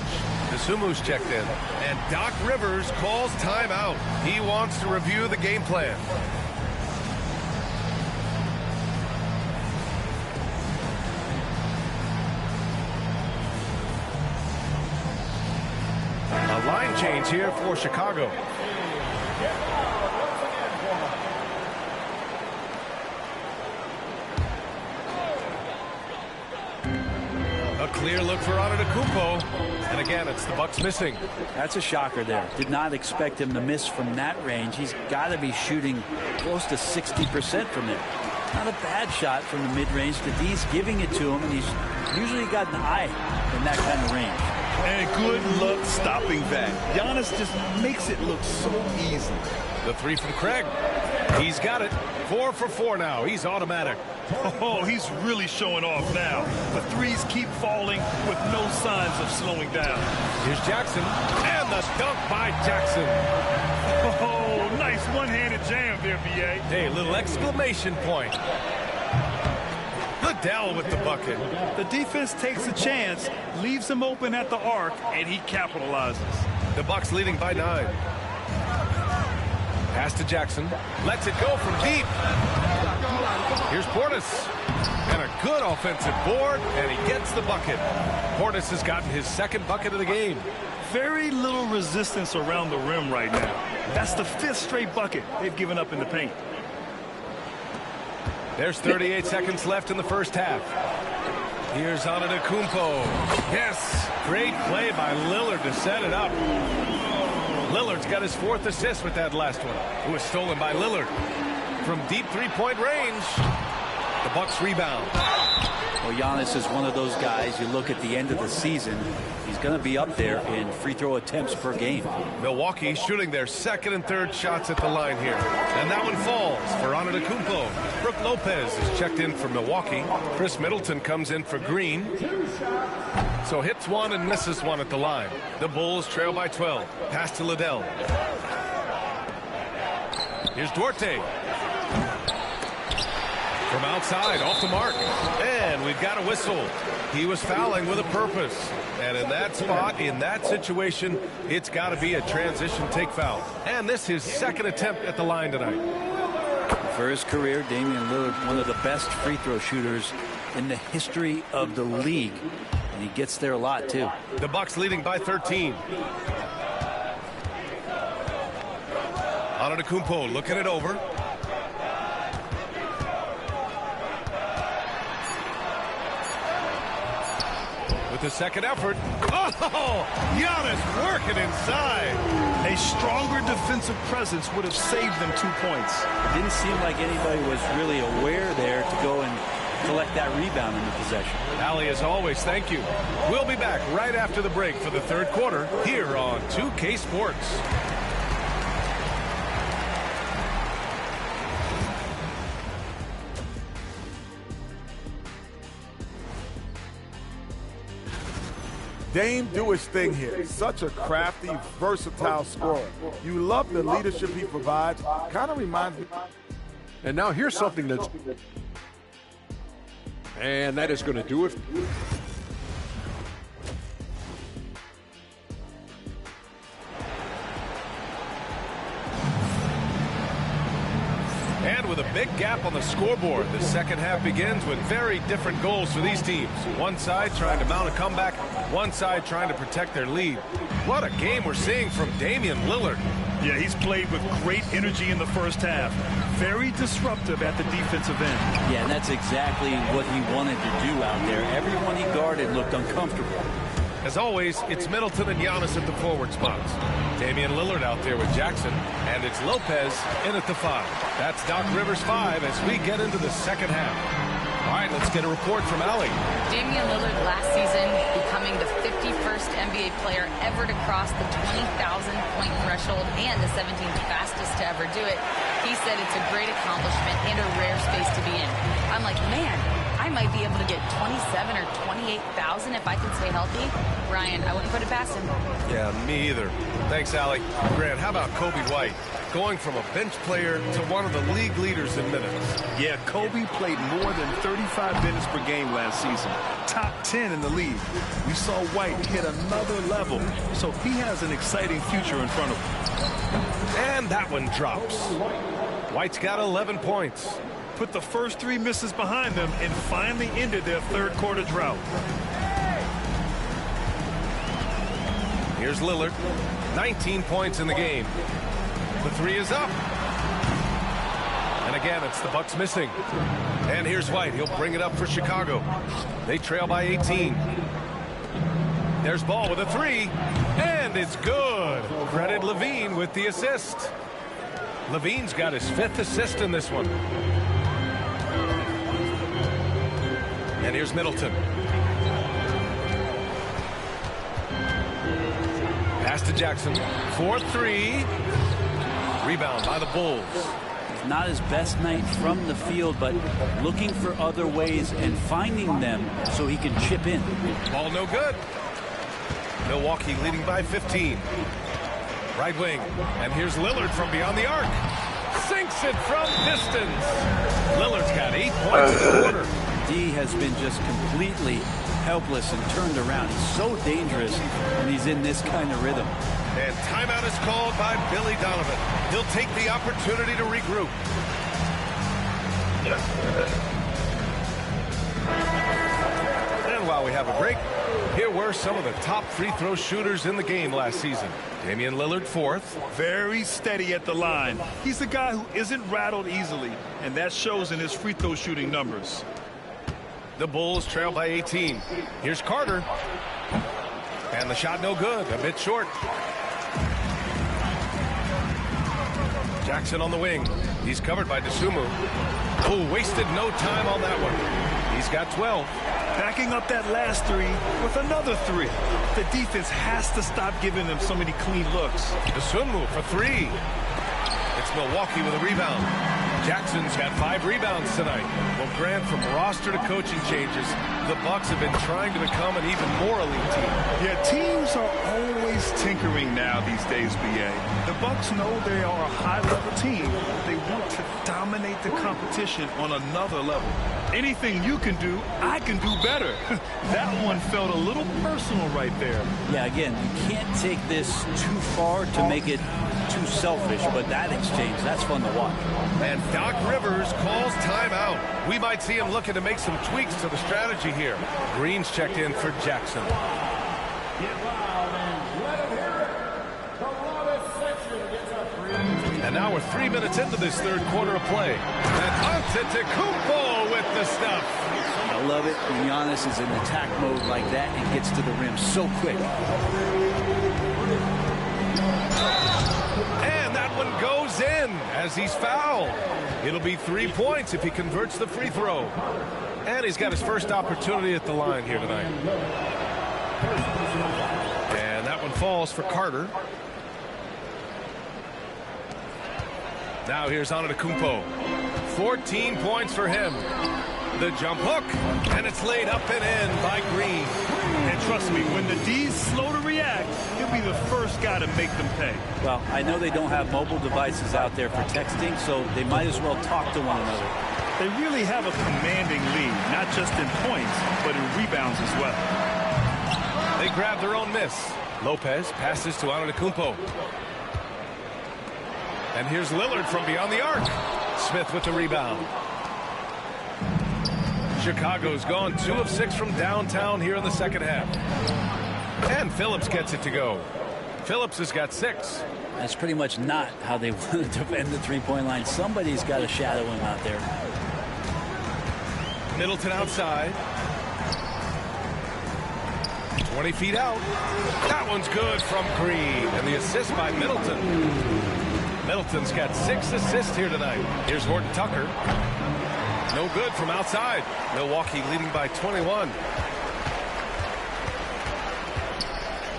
Dosunmu's checked in. And Doc Rivers calls timeout. He wants to review the game plan. A line change here for Chicago. A clear look for Antetokounmpo. And again, it's the Bucks missing. That's a shocker there. Did not expect him to miss from that range. He's got to be shooting close to 60% from there. Not a bad shot from the mid-range. The D's giving it to him, and he's usually got an eye in that kind of range. And good luck stopping that. Giannis just makes it look so easy. The three from Craig. He's got it. 4 for 4 now. He's automatic. Oh, he's really showing off now. The threes keep falling with no signs of slowing down. Here's Jackson. And the dunk by Jackson. Oh, nice one-handed jam there, B.A. Hey, little exclamation point. Liddell with the bucket. The defense takes a chance, leaves him open at the arc, and he capitalizes. The Bucks leading by 9. Pass to Jackson. Lets it go from deep. Here's Portis. And a good offensive board, and he gets the bucket. Portis has gotten his second bucket of the game. Very little resistance around the rim right now. That's the 5th straight bucket they've given up in the paint. There's 38 seconds left in the first half. Here's Antetokounmpo. Yes, great play by Lillard to set it up. Lillard's got his 4th assist with that last one. It was stolen by Lillard. from deep three-point range. The Bucks rebound. Well, Giannis is one of those guys, you look at the end of the season, he's going to be up there in free throw attempts per game. Milwaukee shooting their second and third shots at the line here. And that one falls for Antetokounmpo. Brook Lopez is checked in for Milwaukee. Chris Middleton comes in for Green. So hits one and misses one at the line. The Bulls trail by 12. Pass to Liddell. Here's Duarte. From outside, off the mark. And we've got a whistle. He was fouling with a purpose. And in that spot, in that situation, it's got to be a transition take foul. And this is his second attempt at the line tonight. For his career, Damian Lillard, one of the best free throw shooters in the history of the league. And he gets there a lot, too. The Bucks leading by 13. Antetokounmpo looking it over. With the second effort. Oh, Giannis working inside. A stronger defensive presence would have saved them 2 points. It didn't seem like anybody was really aware there to go and collect that rebound in the possession. Allie, as always, thank you. We'll be back right after the break for the third quarter here on 2K Sports. Dame do his thing here. Such a crafty, versatile scorer. You love the leadership he provides. Kind of reminds me. And now here's something that's... And that is going to do it. And with a big gap on the scoreboard, the second half begins with very different goals for these teams. One side trying to mount a comeback, one side trying to protect their lead. What a game we're seeing from Damian Lillard. Yeah, he's played with great energy in the first half. Very disruptive at the defensive end. Yeah, and that's exactly what he wanted to do out there. Everyone he guarded looked uncomfortable. As always, it's Middleton and Giannis at the forward spots. Damian Lillard out there with Jackson, and it's Lopez in at the 5. That's Doc Rivers 5 as we get into the second half. All right, let's get a report from Allie. Damian Lillard last season becoming the 51st NBA player ever to cross the 20,000-point threshold and the 17th fastest to ever do it. He said it's a great accomplishment and a rare space to be in. I'm like, man, I might be able to get 27 or 28,000 if I can stay healthy. Ryan, I wouldn't put it past him. Yeah, me either. Thanks, Allie. Grant, how about Kobe White? Going from a bench player to one of the league leaders in minutes. Yeah, Kobe played more than 35 minutes per game last season. Top 10 in the league. We saw White hit another level, so he has an exciting future in front of him. And that one drops. White's got 11 points. Put the first 3 misses behind them and finally ended their third quarter drought. Here's Lillard. 19 points in the game. The 3 is up. And again, it's the Bucks missing. And here's White. He'll bring it up for Chicago. They trail by 18. There's Ball with a 3. And it's good. Credit Levine with the assist. Levine's got his 5th assist in this one. And here's Middleton. Pass to Jackson. 4-3. Rebound by the Bulls. It's not his best night from the field, but looking for other ways and finding them so he can chip in. Ball no good. Milwaukee leading by 15. Right wing. And here's Lillard from beyond the arc. Sinks it from distance. Lillard's got 8 points in the quarter. D has been just completely helpless and turned around. He's so dangerous when he's in this kind of rhythm. And timeout is called by Billy Donovan. He'll take the opportunity to regroup. And while we have a break, here were some of the top free throw shooters in the game last season. Damian Lillard 4th. Very steady at the line. He's a guy who isn't rattled easily, and that shows in his free throw shooting numbers. The Bulls trail by 18. Here's Carter. And the shot no good, a bit short. Jackson on the wing. He's covered by Dosunmu. Oh, wasted no time on that one. He's got 12. Backing up that last three with another three. The defense has to stop giving them so many clean looks. Dosunmu for three. It's Milwaukee with a rebound. Jackson's got 5 rebounds tonight. Well, Grant, from roster to coaching changes, the Bucks have been trying to become an even more elite team. Yeah, teams are always tinkering now these days, B.A. The Bucks know they are a high-level team. They want to dominate the competition on another level. Anything you can do, I can do better. That one felt a little personal right there. Yeah, again, you can't take this too far to make it too selfish, but that exchange, that's fun to watch. And Doc Rivers calls timeout. We might see him looking to make some tweaks to the strategy here. Green's checked in for Jackson. And now we're 3 minutes into this third quarter of play. And Antetokounmpo with the stuff. I love it when Giannis is in attack mode like that and gets to the rim so quick. And that one goes in as he's fouled. It'll be 3 points if he converts the free throw. And he's got his first opportunity at the line here tonight. And that one falls for Carter. Now here's Antetokounmpo. 14 points for him. The jump hook, and it's laid up and in by Green. And trust me, when the D's slow to react, he'll be the first guy to make them pay. Well, I know they don't have mobile devices out there for texting, so they might as well talk to one another. They really have a commanding lead, not just in points, but in rebounds as well. They grab their own miss. Lopez passes to Antetokounmpo. And here's Lillard from beyond the arc. Smith with the rebound. Chicago's gone 2 of 6 from downtown here in the second half. And Phillips gets it to go. Phillips has got 6. That's pretty much not how they want to defend the three-point line. Somebody's got to shadow him out there. Middleton outside. 20 feet out. That one's good from Green. And the assist by Middleton. Middleton's got 6 assists here tonight. Here's Horton Tucker. No good from outside. Milwaukee leading by 21.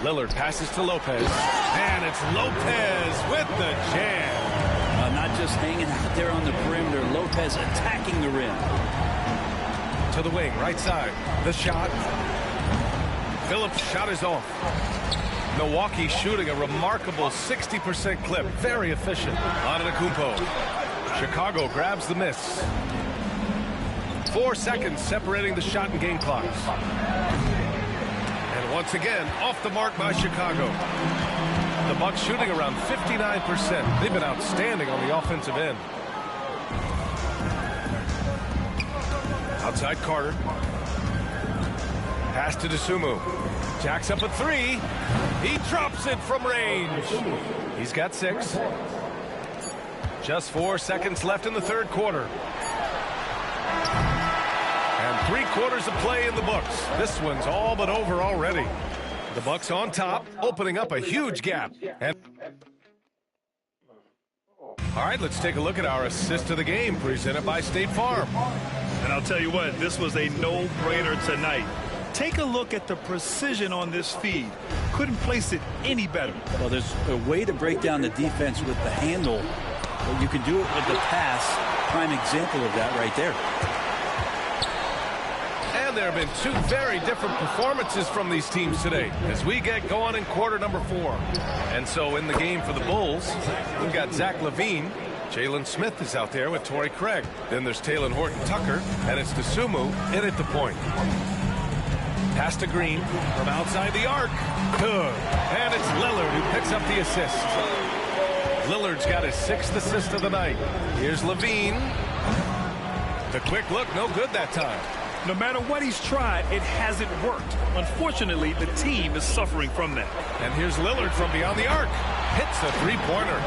Lillard passes to Lopez. And it's Lopez with the jam. Not just hanging out there on the perimeter. Lopez attacking the rim. To the wing, right side. The shot. Phillips' shot is off. Milwaukee shooting a remarkable 60% clip. Very efficient. Antetokounmpo. Chicago grabs the miss. 4 seconds separating the shot and game clocks. And once again, off the mark by Chicago. The Bucks shooting around 59%. They've been outstanding on the offensive end. Outside Carter. Pass to Dosunmu. Jacks up a 3. He drops it from range. He's got 6. Just 4 seconds left in the third quarter. And 3 quarters of play in the books. This one's all but over already. The Bucks on top, opening up a huge gap. And all right, let's take a look at our assist of the game presented by State Farm. And I'll tell you what, this was a no-brainer tonight. Take a look at the precision on this feed. Couldn't place it any better. Well, there's a way to break down the defense with the handle. But you can do it with the pass. Prime example of that right there. And there have been 2 very different performances from these teams today as we get going in quarter number 4. And so in the game for the Bulls, we've got Zach LaVine. Jalen Smith is out there with Torrey Craig. Then there's Talen Horton-Tucker, and it's Dosunmu in at the point. Pass to Green from outside the arc. Good. And it's Lillard who picks up the assist. Lillard's got his 6th assist of the night. Here's LaVine. The quick look, no good that time. No matter what he's tried, it hasn't worked. Unfortunately, the team is suffering from that. And here's Lillard from beyond the arc. Hits a 3-pointer.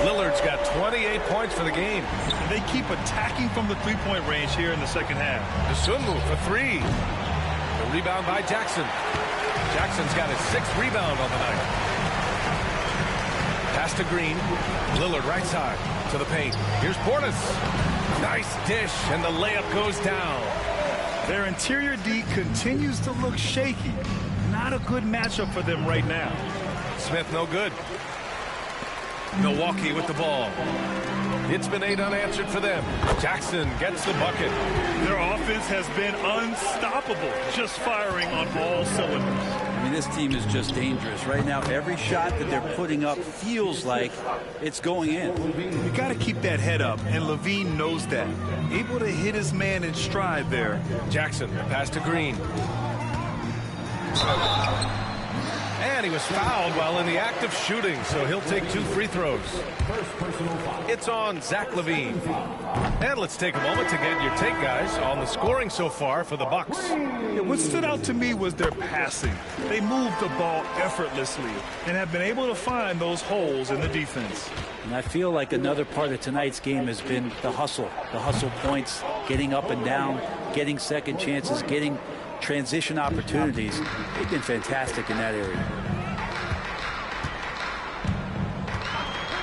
Lillard's got 28 points for the game. And they keep attacking from the 3-point range here in the second half. Dosunmu for 3. The rebound by Jackson. Jackson's got his 6th rebound on the night. Pass to Green. Lillard right side to the paint. Here's Portis. Nice dish, and the layup goes down. Their interior D continues to look shaky. Not a good matchup for them right now. Smith no good. Milwaukee with the ball. It's been 8 unanswered for them. Jackson gets the bucket. Their offense has been unstoppable, just firing on all cylinders. I mean, this team is just dangerous. Right now, every shot that they're putting up feels like it's going in. You got to keep that head up, and Levine knows that. Able to hit his man in stride there. Jackson, pass to Green. And he was fouled while in the act of shooting, so he'll take 2 free throws. It's on Zach LaVine. And let's take a moment to get your take, guys, on the scoring so far for the Bucks. Yeah, what stood out to me was their passing. They moved the ball effortlessly and have been able to find those holes in the defense. And I feel like another part of tonight's game has been the hustle points, getting up and down, getting second chances, getting transition opportunities. They've been fantastic in that area.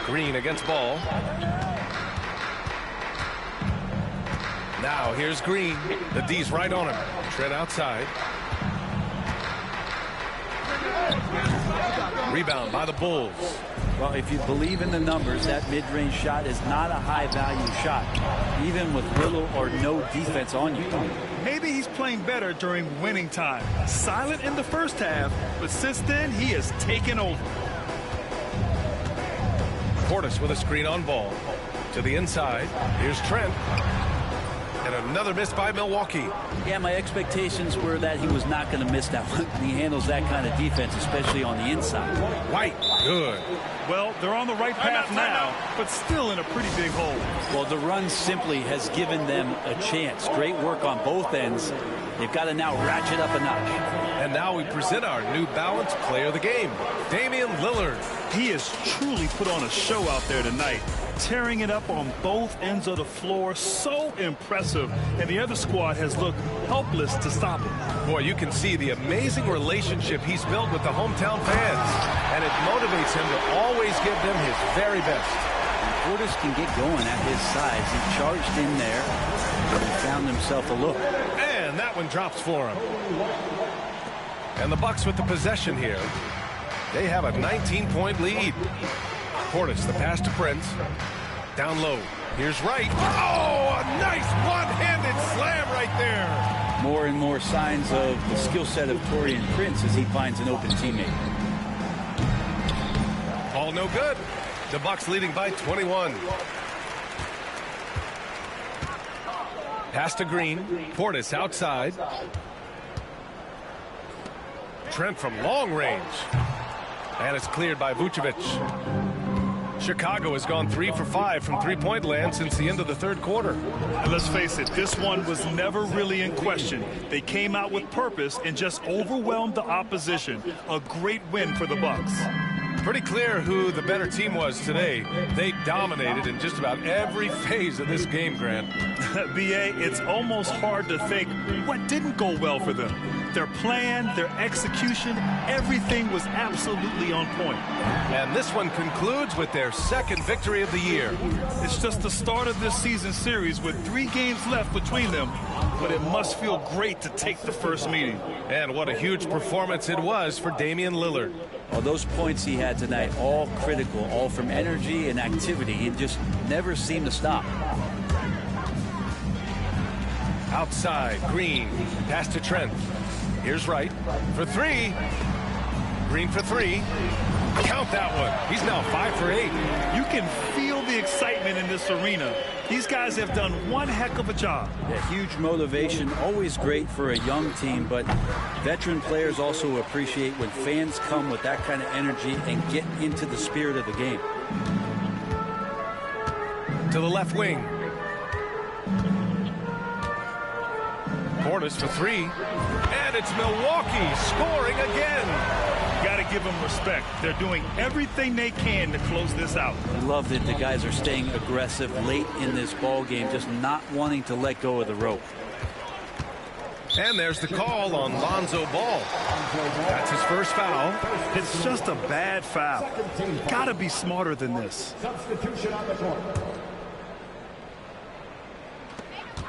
Green against Ball. Now here's Green. The D's right on him. Trent outside. Rebound by the Bulls. Well, if you believe in the numbers, that mid-range shot is not a high-value shot, even with little or no defense on you. Maybe he's playing better during winning time. Silent in the first half, but since then, he has taken over. Portis with a screen on Ball. To the inside. Here's Trent. And another miss by Milwaukee. Yeah, my expectations were that he was not going to miss that one. He handles that kind of defense, especially on the inside. White, good. Well, they're on the right path now, but still in a pretty big hole. Well, the run simply has given them a chance. Great work on both ends. They've got to now ratchet up a notch. And now we present our New Balance player of the game, Damian Lillard. He has truly put on a show out there tonight, tearing it up on both ends of the floor. So impressive. And the other squad has looked helpless to stop him. Boy, you can see the amazing relationship he's built with the hometown fans. And it motivates him to always give them his very best. Portis can get going at his size. He charged in there and found himself a look. And that one drops for him. And the Bucks with the possession here. They have a 19-point lead. Portis, the pass to Prince. Down low. Here's Wright. Oh, a nice one-handed slam right there. More and more signs of the skill set of Taurean Prince as he finds an open teammate. All no good. The Bucks leading by 21. Pass to Green. Portis outside. Trent from long range. And it's cleared by Vucevic. Chicago has gone 3 for 5 from three-point land since the end of the third quarter. And let's face it, this one was never really in question. They came out with purpose and just overwhelmed the opposition. A great win for the Bucks. Pretty clear who the better team was today. They dominated in just about every phase of this game, Grant. B.A., it's almost hard to think what didn't go well for them. Their plan, their execution, everything was absolutely on point. And this one concludes with their second victory of the year. It's just the start of this season series with 3 games left between them, but it must feel great to take the first meeting. And what a huge performance it was for Damian Lillard. Well, those points he had tonight, all critical, all from energy and activity. He just never seemed to stop. Outside, Green, pass to Trent. Here's Wright for 3. Green for 3. Count that one. He's now 5 for 8. You can feel the excitement in this arena. These guys have done one heck of a job. Yeah, huge motivation, always great for a young team, but veteran players also appreciate when fans come with that kind of energy and get into the spirit of the game. To the left wing. Portis for 3. And it's Milwaukee scoring again. Got to give them respect. They're doing everything they can to close this out. I love that the guys are staying aggressive late in this ball game, just not wanting to let go of the rope. And there's the call on Lonzo Ball. That's his first foul. It's just a bad foul. Gotta be smarter than this. Substitution on the court.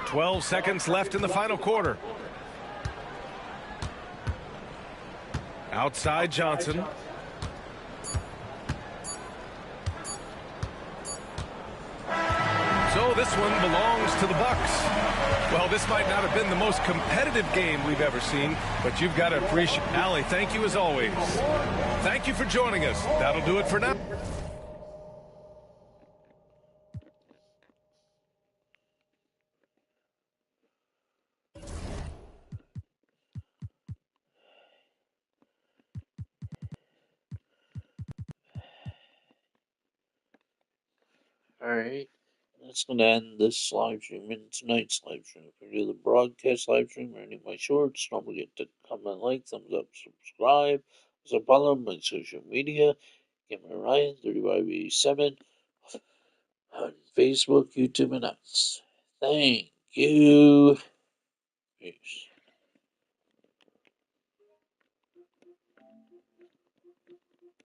12 seconds left in the final quarter. Outside Johnson. So this one belongs to the Bucks. Well, this might not have been the most competitive game we've ever seen, but you've got to appreciate it. Allie, thank you as always. Thank you for joining us. That'll do it for now. Alright, that's going to end this live stream and tonight's live stream. If you do the broadcast live stream or any of my shorts, don't forget to comment, like, thumbs up, subscribe. Also follow my social media. Gamer Ryan 3587 on Facebook, YouTube, and X. Thank you. Peace.